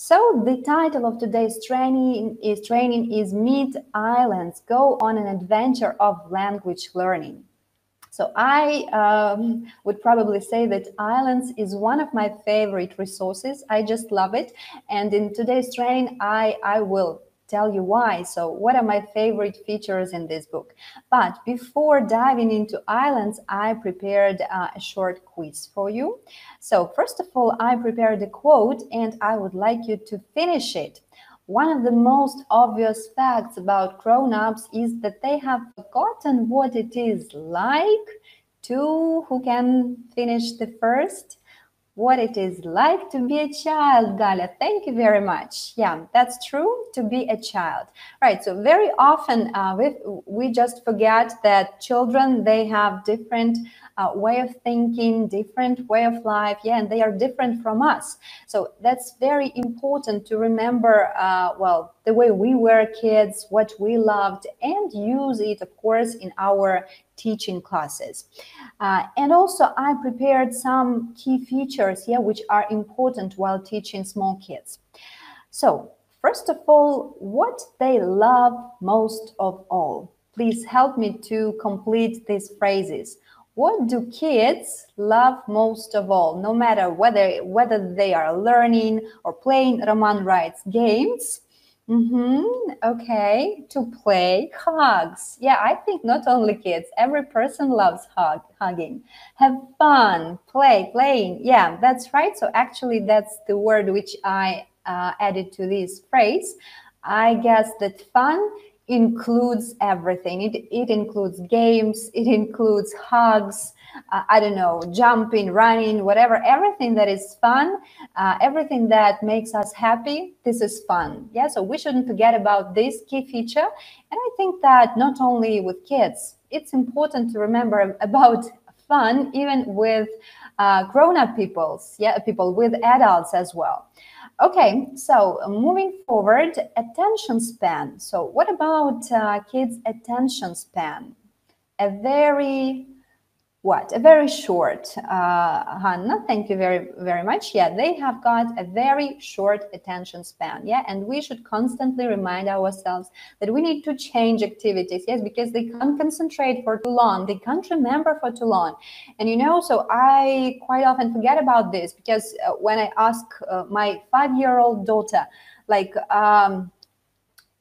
So the title of today's training is Meet Islands, Go on an Adventure of Language Learning. So I would probably say that Islands is one of my favorite resources. I just love it. And in today's training, I will tell you why. So what are my favorite features in this book? But before diving into Islands, I prepared a short quiz for you. So first of all, I prepared a quote and I would like you to finish it. One of the most obvious facts about grown-ups is that they have forgotten what it is like to, who can finish the first? What it is like to be a child, Galia. Thank you very much. Yeah, that's true, to be a child. Right, so very often we just forget that children, they have different way of thinking, different way of life, yeah, and they are different from us. So that's very important to remember, well, the way we were kids, what we loved, and use it, of course, in our teaching classes. And also I prepared some key features here which are important while teaching small kids. So first of all, what they love most of all. Please help me to complete these phrases. What do kids love most of all, no matter whether they are learning or playing? Roman writes games. Okay, to play, hugs. Yeah, I think not only kids, every person loves hugging. Have fun, playing. Yeah, that's right. So actually that's the word which I added to this phrase. I guess that fun includes everything. It includes games, it includes hugs, I don't know, jumping, running, whatever, everything that is fun, everything that makes us happy, this is fun. Yeah, so we shouldn't forget about this key feature. And I think that not only with kids, it's important to remember about fun even with grown-up people, yeah, people with adults as well. Okay, so moving forward, attention span. So what about kids' attention span? A very short, Hannah, thank you very much. Yeah, they have got a very short attention span. Yeah, and we should constantly remind ourselves that we need to change activities. Yes, because they can't concentrate for too long. They can't remember for too long. And you know, so I quite often forget about this because when I ask my 5-year-old daughter, like,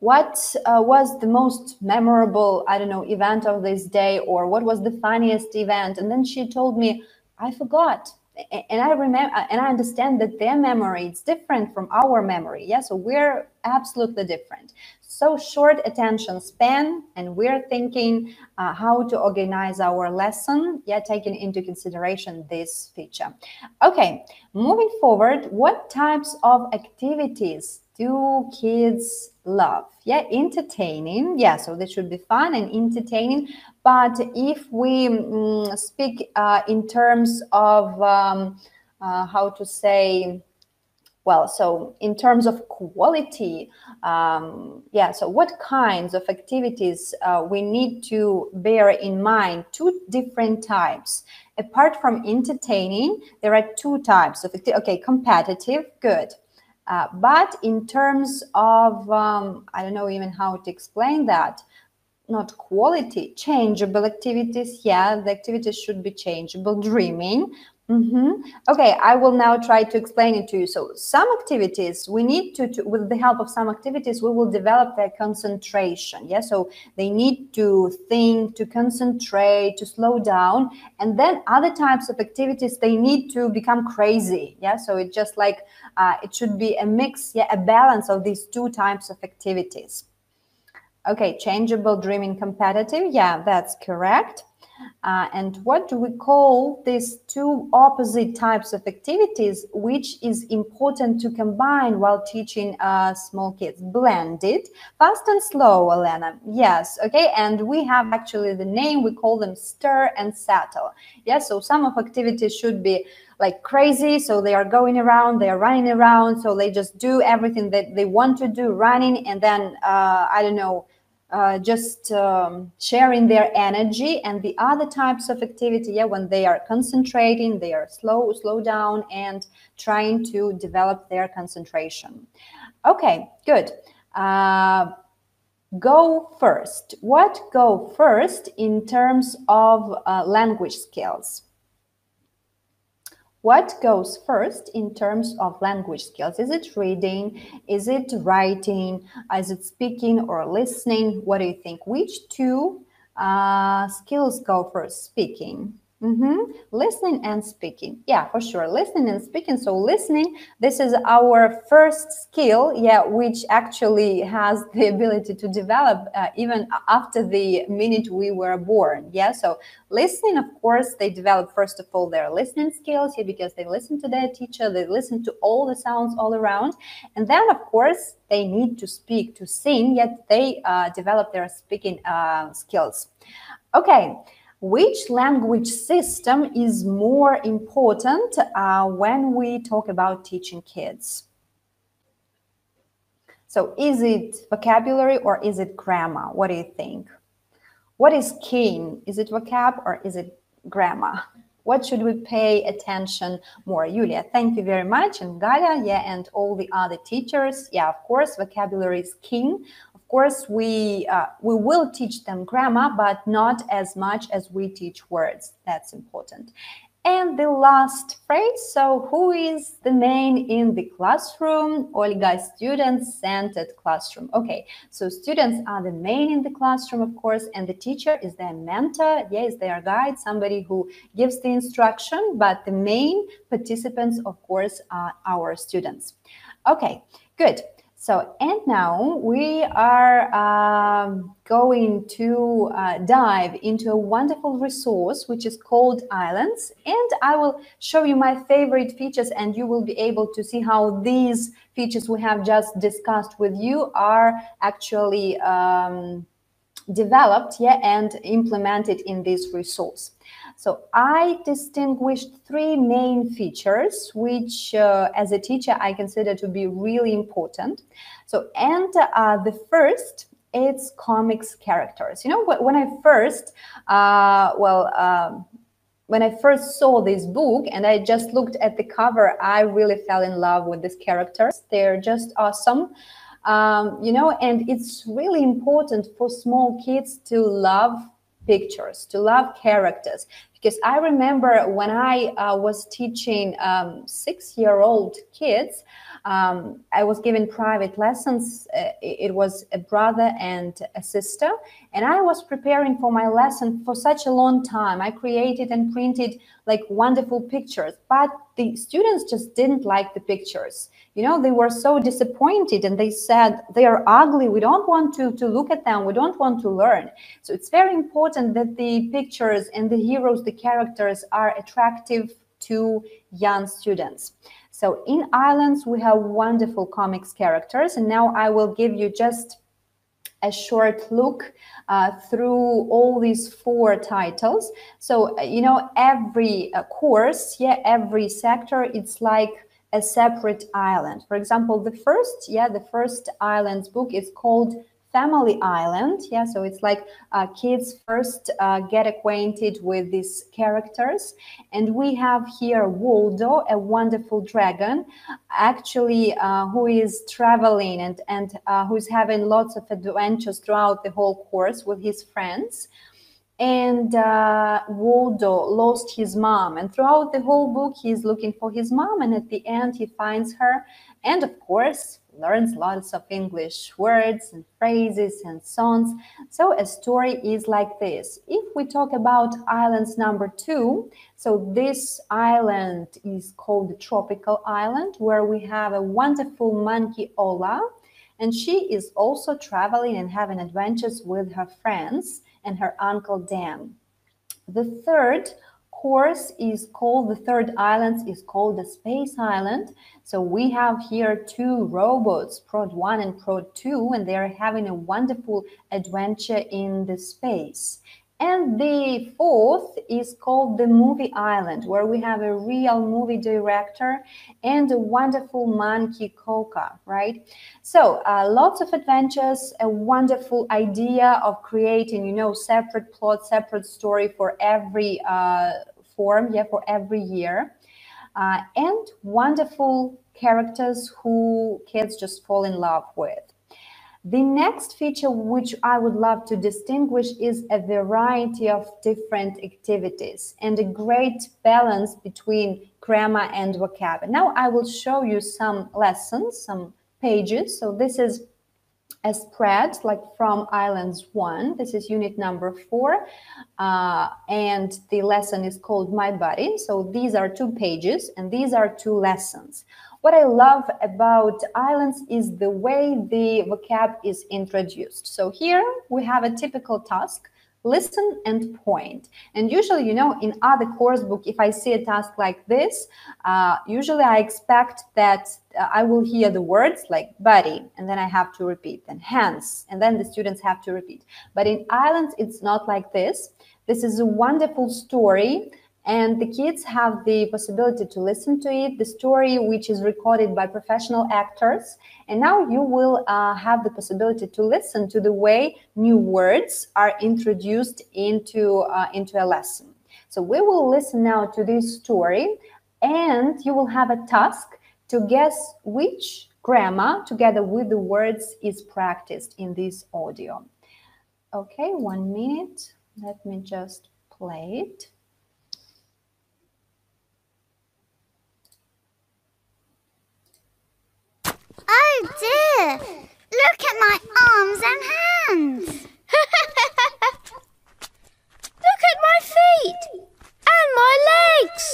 what was the most memorable, I don't know, event of this day, or what was the funniest event? And then she told me, I forgot. And I remember, and I understand that their memory is different from our memory. Yeah, so we're absolutely different. So short attention span, and we're thinking how to organize our lesson, yeah, taking into consideration this feature. Okay, moving forward, what types of activities do kids love? Yeah, entertaining. Yeah, so they should be fun and entertaining. But if we speak in terms of how to say, well, so in terms of quality, yeah, so what kinds of activities we need to bear in mind? Two different types. Apart from entertaining, there are two types of activity. Okay, competitive, good. But in terms of, I don't know even how to explain that, not quality, changeable activities. Yeah, the activities should be changeable. Dreaming. Okay, I will now try to explain it to you. So some activities we need to with the help of some activities, we will develop their concentration. Yeah, so they need to think, to concentrate, to slow down. And then other types of activities, they need to become crazy. Yeah, so it's just like it should be a mix, yeah, a balance of these two types of activities. Okay, changeable, dreaming, competitive. Yeah, that's correct. And what do we call these two opposite types of activities, which is important to combine while teaching small kids? Blended, fast and slow, Elena. Yes, okay, and we have actually the name, we call them stir and settle. Yes, so some of activities should be like crazy, so they are going around, they are running around, so they just do everything that they want to do, running, and then, I don't know, just sharing their energy, and the other types of activity, yeah, when they are concentrating, they are slow down and trying to develop their concentration. Okay, good. Go first. What go first in terms of language skills? What goes first in terms of language skills? Is it reading? Is it writing? Is it speaking or listening? What do you think? Which two skills go first? Speaking. Listening and speaking. Yeah, for sure. Listening and speaking. So listening, this is our first skill, yeah, which actually has the ability to develop even after the minute we were born. Yeah, so listening, of course, they develop first of all their listening skills, yeah, because they listen to their teacher, they listen to all the sounds all around, and then of course they need to speak, to sing, yet they develop their speaking skills. Okay. Which language system is more important when we talk about teaching kids? So is it vocabulary or is it grammar? What do you think? What is keen? Is it vocab or is it grammar? What should we pay attention more? Yulia, thank you very much. And Galia, yeah, and all the other teachers. Yeah, of course, vocabulary is king. Of course, we will teach them grammar, but not as much as we teach words. That's important. And the last phrase, so who is the main in the classroom? Olga, student-centered classroom. Okay, so students are the main in the classroom, of course, and the teacher is their mentor, yes, their guide, somebody who gives the instruction, but the main participants, of course, are our students. Okay, good. So, and now we are going to dive into a wonderful resource which is called Islands, and I will show you my favorite features, and you will be able to see how these features we have just discussed with you are actually developed, yeah, and implemented in this resource. So I distinguished three main features, which as a teacher, I consider to be really important. So, and the first, it's comics characters. You know, when I first, when I first saw this book and I just looked at the cover, I really fell in love with these characters. They're just awesome. You know, and it's really important for small kids to love pictures, to love characters, because I remember when I was teaching 6-year-old kids, I was given private lessons. It was a brother and a sister, and I was preparing for my lesson for such a long time. I created and printed like wonderful pictures, but the students just didn't like the pictures. You know, they were so disappointed and they said, they are ugly, we don't want to look at them, we don't want to learn. So it's very important that the pictures and the heroes, the characters are attractive to young students. So in Islands, we have wonderful comics characters, and now I will give you just a short look through all these 4 titles. So, you know, every course, yeah, every sector, it's like a separate island. For example, the first Islands book is called Family Island. Yeah, so it's like kids first get acquainted with these characters. And we have here Waldo, a wonderful dragon, actually who is traveling and who's having lots of adventures throughout the whole course with his friends. And Waldo lost his mom, and throughout the whole book he's looking for his mom, and at the end he finds her, and of course learns lots of English words and phrases and songs. So a story is like this. If we talk about Islands number 2, so this island is called the Tropical Island, where we have a wonderful monkey Ola, and she is also traveling and having adventures with her friends and her uncle Dan. The third course is called, the third island is called the Space Island. So we have here 2 robots, Prod 1 and Prod 2, and they are having a wonderful adventure in the space. And the fourth is called the Movie Island, where we have a real movie director and a wonderful monkey, Coca, right? So lots of adventures, a wonderful idea of creating, you know, separate plot, separate story for every form, yeah, for every year. And wonderful characters who kids just fall in love with. The next feature which I would love to distinguish is a variety of different activities and a great balance between grammar and vocab. Now I will show you some lessons, some pages. So this is a spread like from Islands 1. This is unit number 4. And the lesson is called My Body. So these are 2 pages and these are 2 lessons. What I love about Islands is the way the vocab is introduced. So here we have a typical task, listen and point. And usually, you know, in other course book, if I see a task like this, usually I expect that I will hear the words like body, and then I have to repeat, then hands, and then the students have to repeat. But in Islands, it's not like this. This is a wonderful story. And the kids have the possibility to listen to it, the story which is recorded by professional actors. And now you will have the possibility to listen to the way new words are introduced into a lesson. So we will listen now to this story, and you will have a task to guess which grammar, together with the words, is practiced in this audio. Okay, 1 minute. Let me just play it. Oh dear! Look at my arms and hands! Look at my feet! And my legs!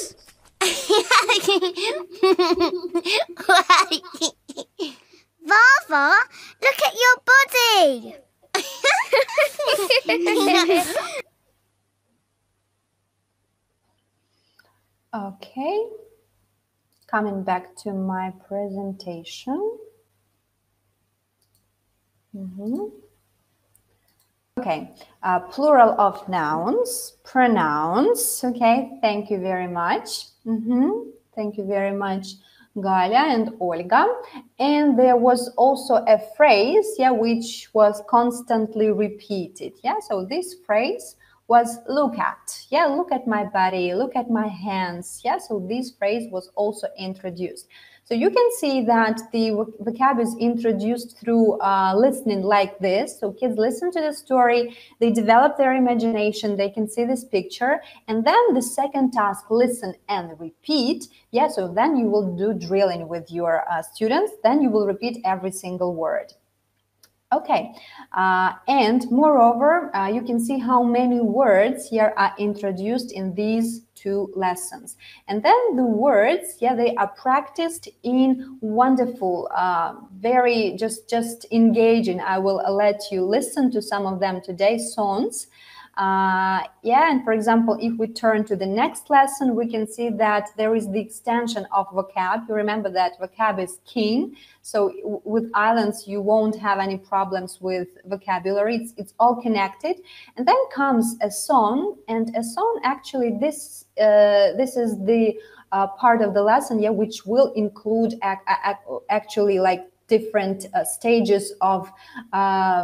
Vava, look at your body! Okay. Coming back to my presentation. Okay, plural of nouns, pronouns. Okay, thank you very much. Thank you very much, Galia and Olga. And there was also a phrase, yeah, which was constantly repeated. Yeah, so this phrase was look at. Yeah, look at my body, look at my hands. Yeah, so this phrase was also introduced. So you can see that the vocab is introduced through listening like this. So kids listen to the story, they develop their imagination, they can see this picture. And then the second task, listen and repeat. Yeah, so then you will do drilling with your students. Then you will repeat every single word. Okay, and moreover, you can see how many words here are introduced in these 2 lessons. And then the words, yeah, they are practiced in wonderful, very just engaging. I will let you listen to some of them today, songs. Yeah, and for example, if we turn to the next lesson, we can see that there is the extension of vocab. You remember that vocab is king. So with Islands, you won't have any problems with vocabulary. It's all connected. And then comes a song, and a song actually this is the part of the lesson, yeah, which will include actually like different stages of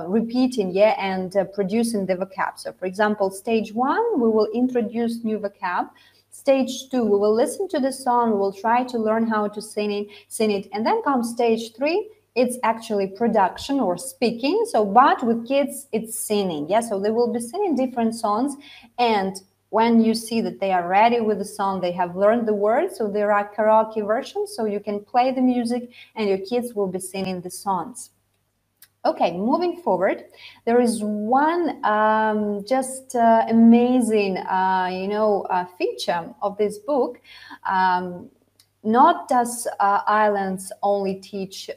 repeating, yeah, and producing the vocab. So for example, stage 1, we will introduce new vocab. Stage 2, we will listen to the song, we will try to learn how to sing it. And then comes stage 3, it's actually production or speaking. So, but with kids, it's singing. Yeah, so they will be singing different songs. And when you see that they are ready with the song, they have learned the words. So there are karaoke versions, so you can play the music and your kids will be singing the songs. Okay, moving forward, there is one just amazing, feature of this book. Not does Islands only teach,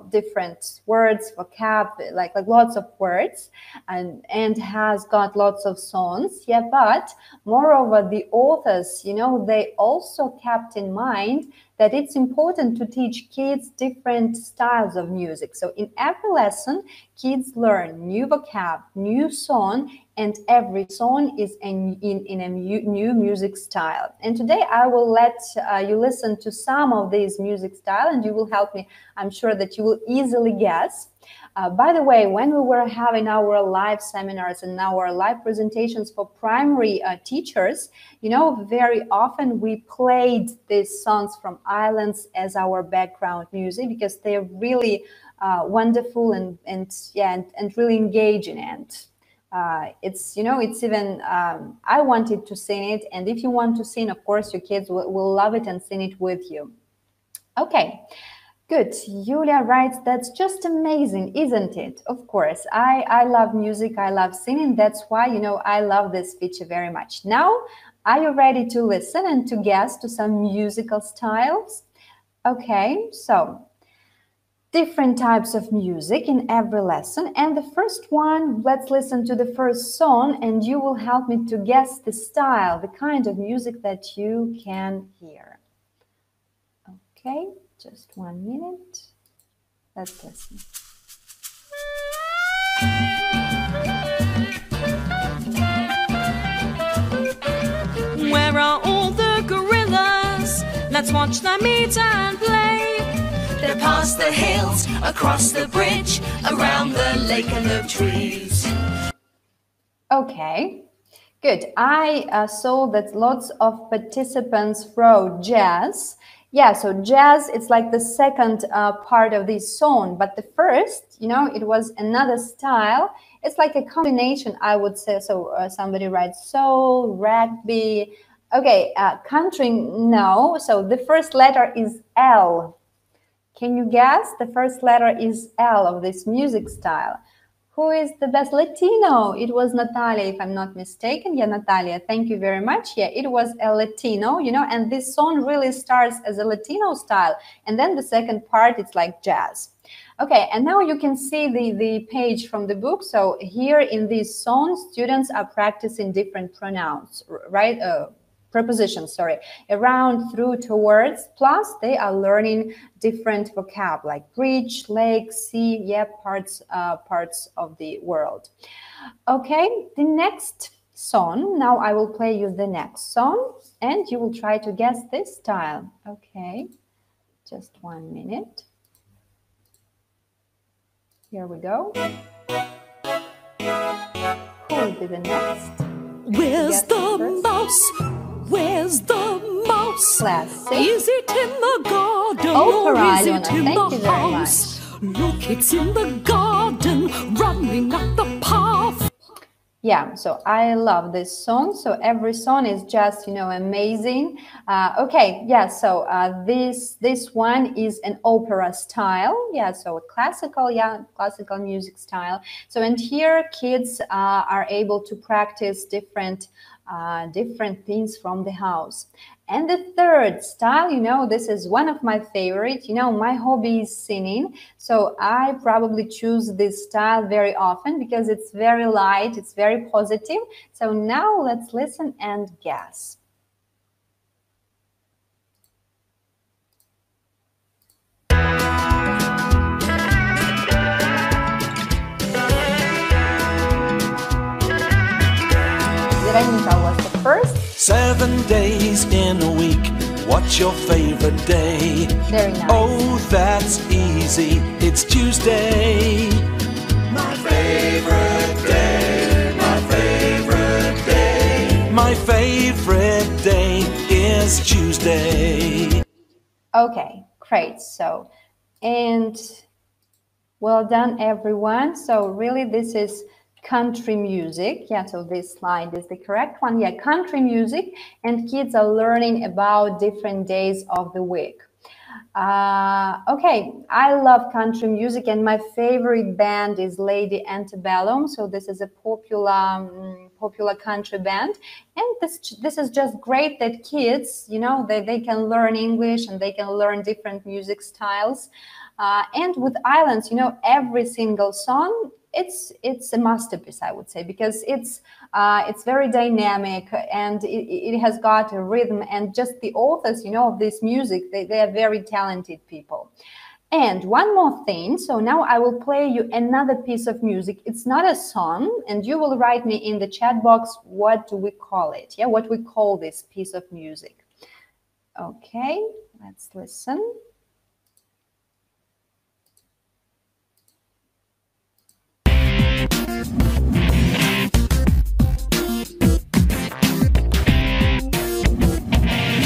different words, vocab, like lots of words, and has got lots of songs, yeah, but moreover, the authors, they also kept in mind that it's important to teach kids different styles of music. So in every lesson, kids learn new vocab, new song, and every song is in a new music style. And today I will let you listen to some of these music style, and you will help me. I'm sure that you will easily guess. By the way, when we were having our live seminars and our live presentations for primary teachers, you know, very often we played these songs from Islands as our background music because they're really wonderful and really engaging. And it's, you know, it's even, I wanted to sing it. And if you want to sing, of course, your kids will love it and sing it with you. Okay. Good. Julia writes, that's just amazing, isn't it? Of course, I love music, I love singing. That's why, you know, I love this feature very much. Now, are you ready to listen and to guess to some musical styles? Okay, so different types of music in every lesson. And the first one, let's listen to the first song, and you will help me to guess the style, the kind of music that you can hear. Okay. Just 1 minute. Let's listen. Where are all the gorillas? Let's watch them eat and play. They're past the hills, across the bridge, around the lake and the trees. Okay, good. I saw that lots of participants wrote jazz. Yeah, so jazz, it's like the second part of this song, but the first, you know, it was another style. It's like a combination, I would say. So somebody writes soul, rugby. Okay, country, no. So the first letter is L. Can you guess? The first letter is L of this music style. Who is the best Latino? It was Natalia, if I'm not mistaken. Yeah, Natalia, thank you very much. Yeah, it was a Latino, you know, and this song really starts as a Latino style. And then the second part, it's like jazz. Okay, and now you can see the page from the book. So here in this song, students are practicing different pronouns, right? Prepositions, sorry, around, through, towards, plus they are learning different vocab like bridge, lake, sea, yeah, parts of the world. Okay, the next song, now I will play you the next song and you will try to guess this style. Okay, just 1 minute. Here we go. Who will be the next? Where's the mouse? Where's the mouse? Classic. Is it in the garden Opera, or is Alona. it in Thank the you very house? Look, it's in the garden, running up the path. Yeah, so I love this song. So every song is just, you know, amazing. Okay, yeah, so this one is an opera style. Yeah, so a classical music style. So and here kids are able to practice different things from the house. And the third style, you know, this is one of my favorites. You know, my hobby is singing. So I probably choose this style very often because it's very light, it's very positive. So now let's listen and guess. Veronica was the first. 7 days in a week, what's your favorite day? Very nice. Oh, that's easy, it's Tuesday. My favorite day, my favorite day. My favorite day is Tuesday. Okay, great. So, and well done, everyone. So really, this is country music. Yeah, so this slide is the correct one. Yeah, country music, and kids are learning about different days of the week. Okay, I love country music, and my favorite band is Lady Antebellum. So this is a popular country band, and this is just great that kids, you know, they can learn English and they can learn different music styles. And with Islands, you know, every single song, it's a masterpiece, I would say, because it's very dynamic and it has got a rhythm, and just the authors, you know, of this music, they are very talented people. And one more thing, so now I will play you another piece of music. It's not a song, and you will write me in the chat box, what do we call it? Yeah, what we call this piece of music. Okay, let's listen.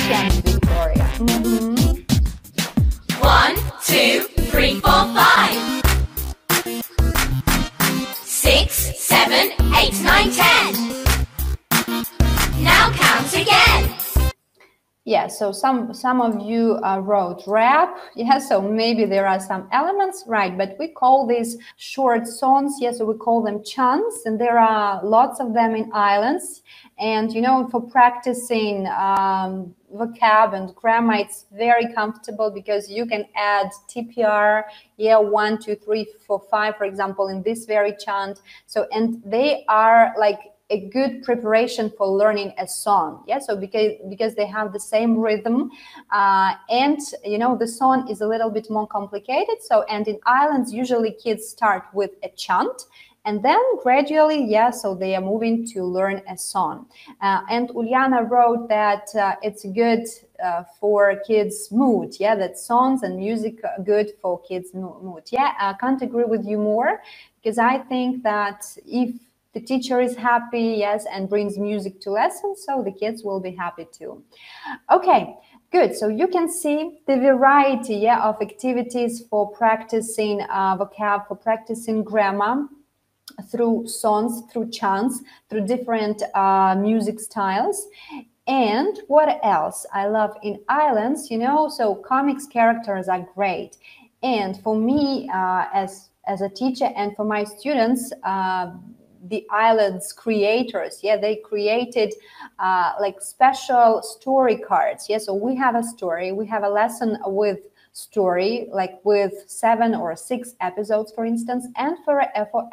Chants, Victoria. Mm-hmm. 1, 2, 3, 4, 5. 6, 7, 8, 9, 10. Now count again. Yeah, so some of you wrote rap. Yeah, so maybe there are some elements, right? But we call these short songs. Yeah, so we call them chants, and there are lots of them in islands. And you know, for practicing vocab and grammar, it's very comfortable because you can add TPR. Yeah, 1, 2, 3, 4, 5, for example, in this very chant. So, and they are like a good preparation for learning a song. Yeah, so because they have the same rhythm, and you know, the song is a little bit more complicated. So, and in islands, usually kids start with a chant, and then gradually, yeah, so they are moving to learn a song. And Uliana wrote that it's good for kids' mood. Yeah, that songs and music are good for kids' mood. Yeah, I can't agree with you more, because I think that if the teacher is happy, yes, and brings music to lessons, so the kids will be happy too. Okay, good. So you can see the variety, yeah, of activities for practicing vocab, for practicing grammar through songs, through chants, through different music styles. And what else I love in islands, you know, so comics characters are great. And for me, as a teacher, and for my students, the islands creators, yeah, they created like special story cards. Yeah, so we have a story, we have a lesson with story, like with 7 or 6 episodes, for instance, and for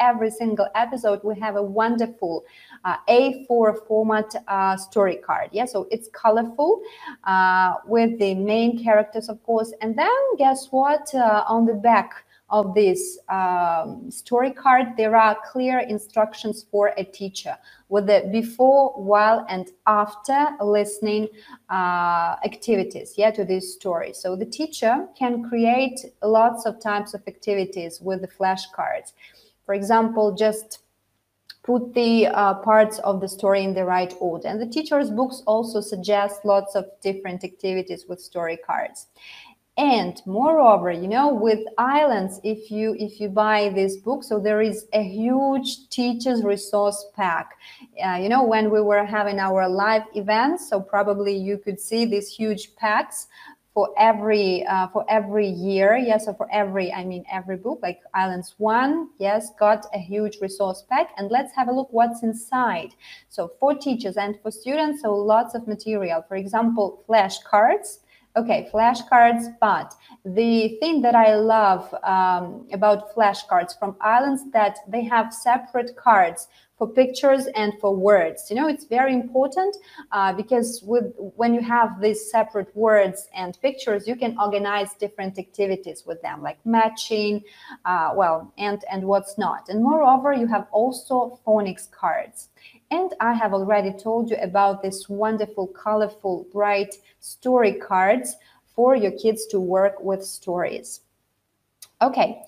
every single episode we have a wonderful A4 format story card. Yeah, so it's colorful with the main characters, of course, and then guess what, on the back of this story card there are clear instructions for a teacher with the before, while, and after listening activities, yeah, to this story. So the teacher can create lots of types of activities with the flashcards. For example, just put the parts of the story in the right order. And the teacher's books also suggest lots of different activities with story cards. And moreover, you know, with islands, if you buy this book, so there is a huge teacher's resource pack. You know, when we were having our live events, so probably you could see these huge packs for every year. Yes, so for every book, like Islands 1, yes, got a huge resource pack. And let's have a look what's inside. So for teachers and for students, so lots of material. For example, flashcards. Okay, flashcards, but the thing that I love about flashcards from islands, that they have separate cards for pictures and for words. You know, it's very important because when you have these separate words and pictures, you can organize different activities with them, like matching, and what's not. And moreover, you have also phonics cards. And I have already told you about this wonderful, colorful, bright story cards for your kids to work with stories. Okay,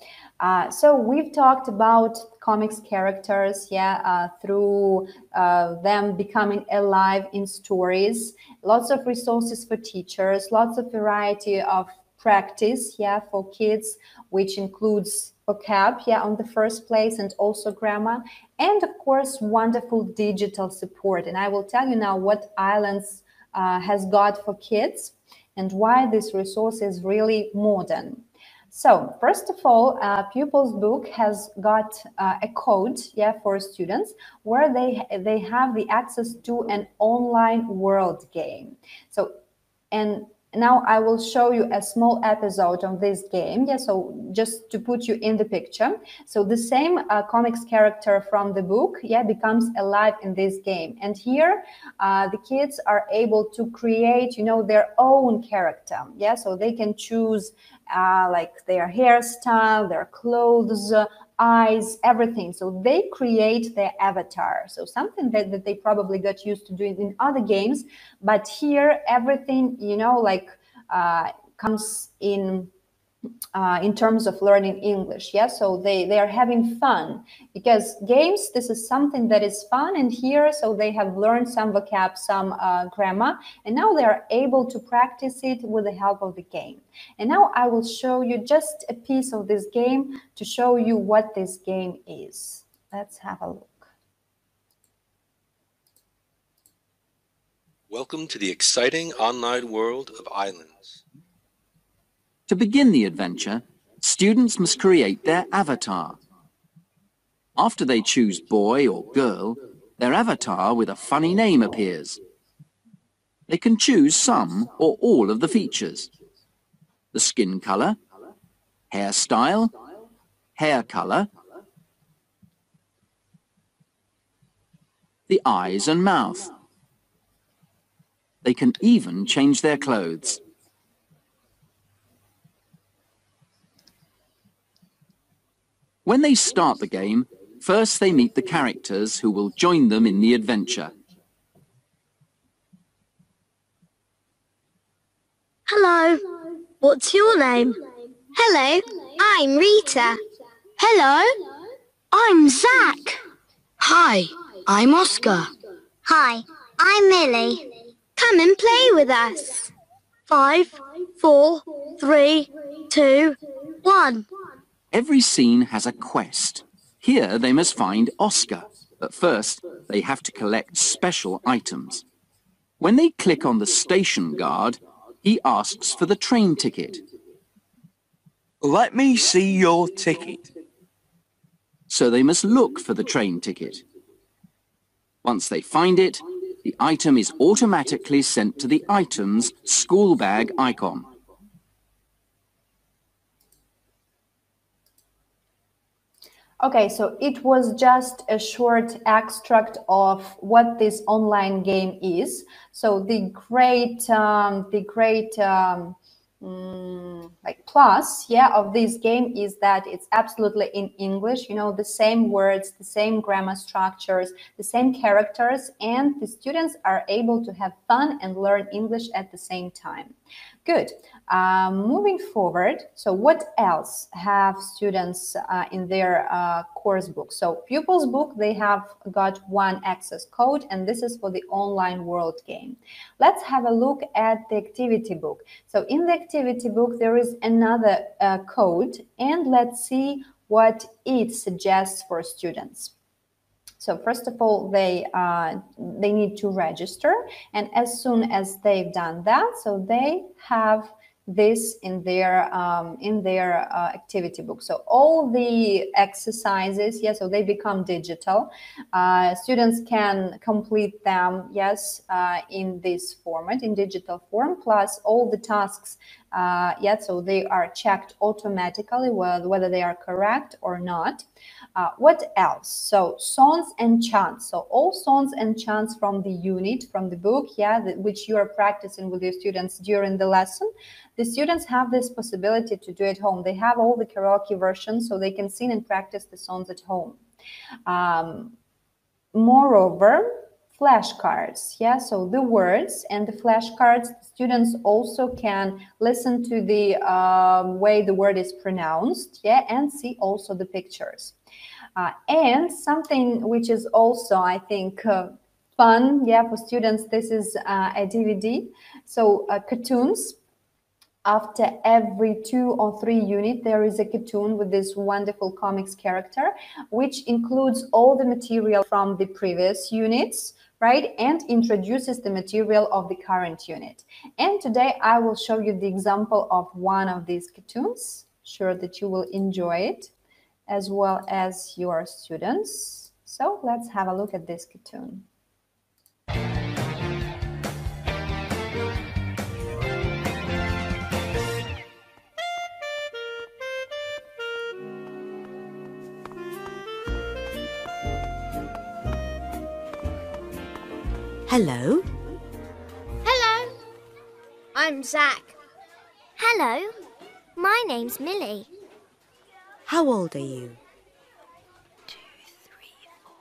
so we've talked about comics characters, yeah, through them becoming alive in stories, lots of resources for teachers, lots of variety of practice, yeah, for kids, which includes vocab, yeah, on the first place, and also grammar, and of course wonderful digital support. And I will tell you now what Islands has got for kids and why this resource is really modern. So first of all, Pupils book has got a code, yeah, for students, where they have the access to an online world game. So, and Now I will show you a small episode of this game. Yeah, so just to put you in the picture. So the same comics character from the book, yeah, becomes alive in this game. And here the kids are able to create, you know, their own character. Yeah, so they can choose like their hairstyle, their clothes, eyes, everything. So they create their avatar. So something that they probably got used to doing in other games, but here everything, you know, like comes in terms of learning English. Yeah, so they are having fun, because games, this is something that is fun, and here, so they have learned some vocab, some grammar, and now they are able to practice it with the help of the game. And now I will show you just a piece of this game to show you what this game is. Let's have a look. Welcome to the exciting online world of islands. To begin the adventure, students must create their avatar. After they choose boy or girl, their avatar with a funny name appears. They can choose some or all of the features: the skin color, hairstyle, hair color, the eyes and mouth. They can even change their clothes. When they start the game, first they meet the characters who will join them in the adventure. Hello. What's your name? Hello, I'm Rita. Hello. I'm Zach. Hi, I'm Oscar. Hi, I'm Millie. Come and play with us. 5, 4, 3, 2, 1. Every scene has a quest. Here they must find Oscar, but first they have to collect special items. When they click on the station guard, he asks for the train ticket. Let me see your ticket. So they must look for the train ticket. Once they find it, the item is automatically sent to the item's school bag icon. Okay, so it was just a short extract of what this online game is. So the great like plus, yeah, of this game is that it's absolutely in English. You know, the same words, the same grammar structures, the same characters, and the students are able to have fun and learn English at the same time. Good. Moving forward, so what else have students in their course book? So pupils book, they have got one access code, and this is for the online world game. Let's have a look at the activity book. So in the activity book, there is another code, and let's see what it suggests for students. So first of all, they need to register, and as soon as they've done that, so they have this in their activity book. So all the exercises, yes, so they become digital. Students can complete them, yes, in this format, in digital form, plus all the tasks, yes, so they are checked automatically whether they are correct or not. What else? So songs and chants. So all songs and chants from the unit, from the book, yeah, which you are practicing with your students during the lesson. The students have this possibility to do at home. They have all the karaoke versions, so they can sing and practice the songs at home. Moreover, flashcards, yeah, so the words and the flashcards, students also can listen to the way the word is pronounced, yeah, and see also the pictures. And something which is also, I think, fun, yeah, for students, this is a DVD. So cartoons. After every 2 or 3 units, there is a cartoon with this wonderful comics character, which includes all the material from the previous units, right, and introduces the material of the current unit. And today I will show you the example of one of these cartoons. Sure that you will enjoy it, as well as your students. So let's have a look at this cartoon. Hello. Hello. I'm Zach. Hello, my name's Millie. How old are you? 2, 3, 4,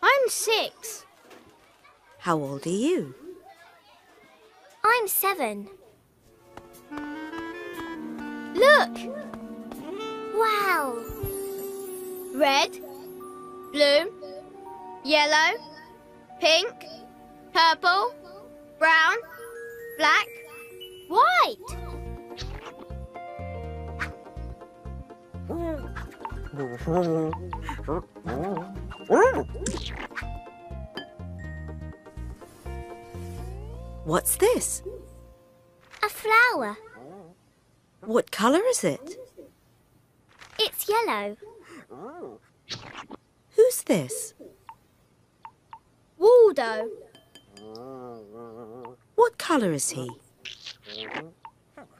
5. I'm 6. How old are you? I'm 7. Look! Wow! Red, blue, yellow, pink, purple, brown, black, white. What's this? A flower. What colour is it? It's yellow. Who's this? Waldo. What colour is he?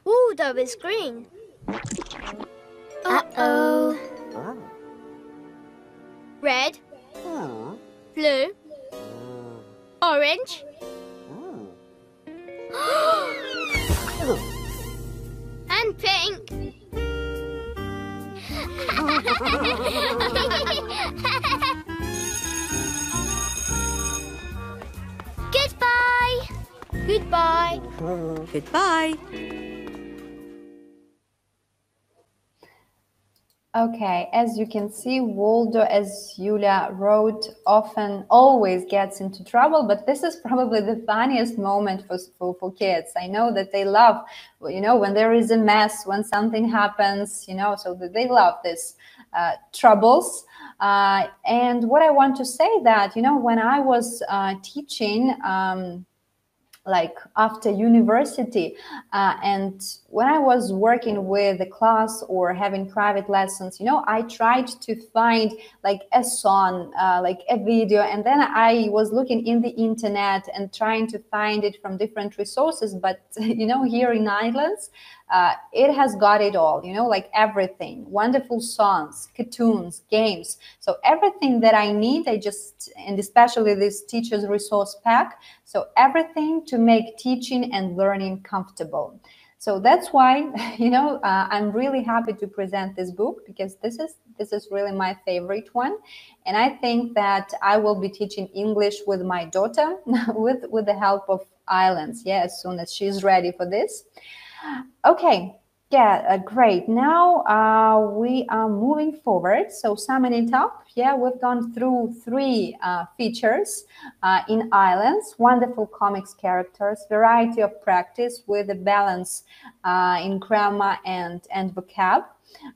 Waldo is green. Uh-oh. Red, blue, orange, and pink. Goodbye. Goodbye. Goodbye. Okay, as you can see, Waldo, as Julia wrote, often always gets into trouble, but this is probably the funniest moment for kids. I know that they love, when there is a mess, when something happens, so that they love this troubles. And what I want to say that, when I was teaching, like after university, and when I was working with a class or having private lessons, I tried to find like a song, like a video, and then I was looking in the internet and trying to find it from different resources. But here in Islands, it has got it all, like everything, wonderful songs, cartoons, games. So everything that I need, and especially this teacher's resource pack. So everything to make teaching and learning comfortable. So that's why, I'm really happy to present this book, because this is really my favorite one. And I think that I will be teaching English with my daughter with the help of Islands, as soon as she's ready for this. Okay, great. Now we are moving forward. So summing it up, we've gone through 3 features in Islands: wonderful comics characters, variety of practice with a balance in grammar and vocab.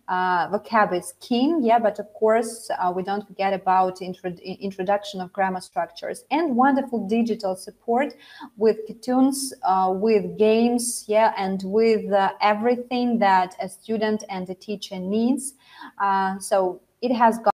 Vocab is king, but of course we don't forget about introduction of grammar structures, and wonderful digital support with cartoons, with games, and with everything that a student and a teacher needs. So it has got